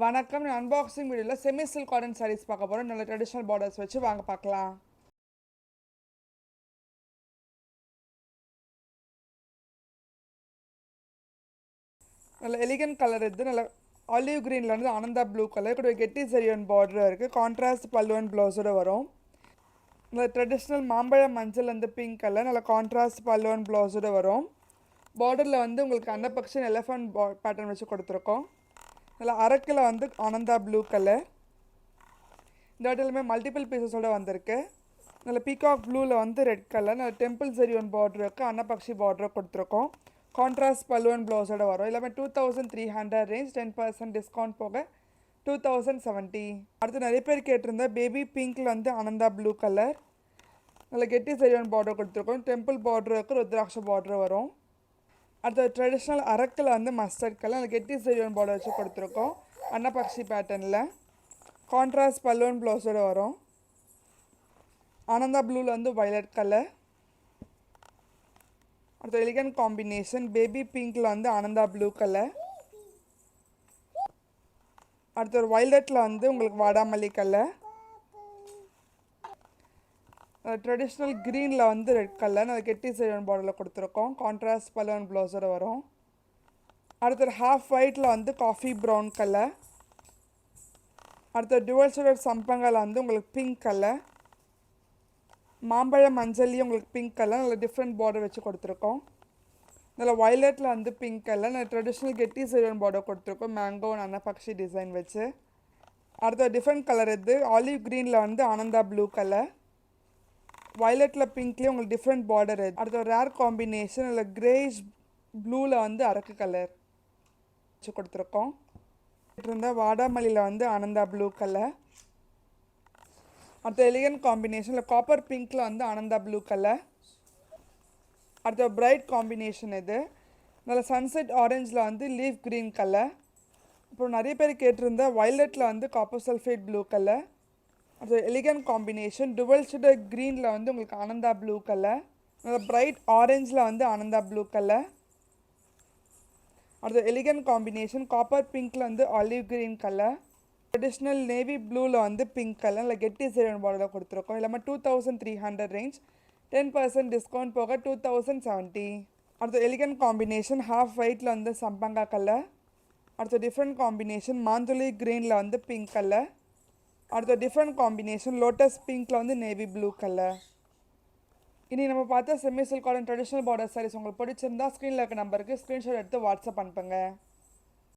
வணக்கம். அன்பாக்சிங் வீடியோவில் semi silk cotton saris பார்க்க போகிறோம். நல்ல ட்ரெடிஷ்னல் பார்டர்ஸ் வச்சு வாங்க பார்க்கலாம். நல்ல எலிகன்ட் கலர் இது. நல்ல ஆலிவ் க்ரீனில் வந்து ஆனந்தா ப்ளூ கலர் கூட கெட்டி சரியான பார்டர் இருக்குது. கான்ட்ராஸ்ட் பல்லு அண்ட் ப்ளவுஸோடு வரும். நல்ல ட்ரெடிஷ்னல் மாம்பழம் மஞ்சள் வந்து பிங்க் கலர். நல்ல கான்ட்ராஸ்ட் பல்லு அண்ட் ப்ளவுஸோடு வரும். பார்டரில் வந்து உங்களுக்கு அன்னபக்ஷன் எலிஃபண்ட் பேட்டர்ன் வச்சு கொடுத்துருக்கோம். நல்ல அரக்கில் வந்து ஆனந்தா ப்ளூ கலர். இந்த இடத்துலையுமே மல்டிபிள் பீசஸோடு வந்திருக்கு. நல்ல பீகாக் ப்ளூவில் வந்து ரெட் கலர். நல்ல டெம்பிள் சரிவன் பார்டர் இருக்குது. அன்னபக்ஷி பார்டர் கொடுத்துருக்கோம். கான்ட்ராஸ்ட் பல்லு அண்ட் ப்ளவுஸோடு வரும். எல்லாமே 2300 ரேஞ்ச். 10% டிஸ்கவுண்ட் போக 2070. அடுத்து நிறைய பேர் கேட்டிருந்தா பேபி பிங்க்கில் வந்து ஆனந்தா ப்ளூ கலர். நல்ல கெட்டி சரிவன் பார்டர் கொடுத்துருக்கோம். டெம்பிள் பார்டர் இருக்குது. ருத்ராட்ச பார்டர் வரும். அடுத்த ட்ரெடிஷ்னல் அரக்கில் வந்து மஸ்டர்ட் கலர். நல்ல கெட்டி சரிவன் பார்டர் வச்சு கொடுத்துருக்கோம். அன்னபக்ஷி பேட்டர்னில் கான்ட்ராஸ்ட் பல்லுவன் ப்ளவுஸோடு வரும். ஆனந்தா ப்ளூவில் வந்து வயலட் கலர். அடுத்த எலிகன்ட் காம்பினேஷன் பேபி பிங்க்கில் வந்து ஆனந்தா ப்ளூ கலர். அடுத்த ஒரு வயலட்டில் வந்து உங்களுக்கு வாடாமல்லி கலர். ட்ரெடிஷ்னல் க்ரீனில் வந்து ரெட் கலர். அது கெட்டி சைவன் பார்டரில் கொடுத்துருக்கோம். கான்ட்ராஸ்ட் பல்லுவன் ப்ளவுஸோடு வரும். அடுத்த ஹாஃப் ஒயிட்டில் வந்து காஃபி ப்ரௌன் கலர். அடுத்த டுவல் ஷேடட் சம்பங்கில் வந்து உங்களுக்கு பிங்க் கலர். மாம்பழம் மஞ்சள்லேயும் உங்களுக்கு பிங்க் கலர். நல்ல டிஃப்ரெண்ட் பார்டர் வச்சு கொடுத்துருக்கோம். நல்ல வயலட்டில் வந்து பிங்க் கலர். நல்ல ட்ரெடிஷ்னல் கெட்டி சில்வன் பார்டர் கொடுத்துருக்கோம். மேங்கோ அன்னபக்ஷி டிசைன் வச்சு. அடுத்த டிஃப்ரெண்ட் கலர் இது. ஆலிவ் க்ரீனில் வந்து ஆனந்தா ப்ளூ கலர். வயலட்டில் பிங்க்லேயும் உங்களுக்கு டிஃப்ரெண்ட் பார்டர் இது. அடுத்த ஒரு ரேர் காம்பினேஷன். இல்லை கிரேஷ் ப்ளூவில் வந்து அரக்கு கலர் வச்சு கொடுத்துருக்கோம். இருந்தால் வாடாமல்லியில் வந்து ஆனந்தா ப்ளூ கலர். அடுத்த எலிகன்ட் காம்பினேஷனில் காப்பர் பிங்க்கில் வந்து ஆனந்தா ப்ளூ கலர். அடுத்த பிரைட் காம்பினேஷன் இது. நல்ல சன்செட் ஆரஞ்சில் வந்து லீஃப் க்ரீன் கலர். அப்புறம் நிறைய பேர் கேட்டிருந்த வயலட்டில் வந்து காப்பர் சல்ஃபேட் ப்ளூ கலர். அடுத்த எலிகன்ட் காம்பினேஷன் டுவல் ஷேடட் க்ரீனில் வந்து உங்களுக்கு ஆனந்தா ப்ளூ கலர். நல்ல பிரைட் ஆரஞ்சில் வந்து ஆனந்தா ப்ளூ கலர். அடுத்த எலிகன்ட் காம்பினேஷன் காப்பர் பிங்க்கில் வந்து olive green colour. Traditional navy ப்ளூவில் வந்து பிங்க் கலர். இல்லை கெட்டி சேவன் பார்டரில் கொடுத்துருக்கோம். இல்லாமல் 2300 ரேஞ்ச். 10% டிஸ்கவுண்ட் போக 2070. அடுத்த எலிகன்ட் காம்பினேஷன் ஹாஃப் ஒயிட்டில் வந்து சம்பங்கா கலர். அடுத்த டிஃப்ரெண்ட் காம்பினேஷன் மாந்துளி க்ரீனில் வந்து பிங்க் கலர். அடுத்த டிஃப்ரெண்ட் காம்பினேஷன் லோட்டஸ் பிங்க்கில் வந்து நேவி ப்ளூ கலர். இனி நம்ம பார்த்தா semi silk cotton traditional border sarees உங்களுக்கு பிடிச்சிருந்தா ஸ்க்ரீனில் இருக்க நம்பருக்கு ஸ்க்ரீன்ஷாட் எடுத்து வாட்ஸ்அப் அனுப்புங்க.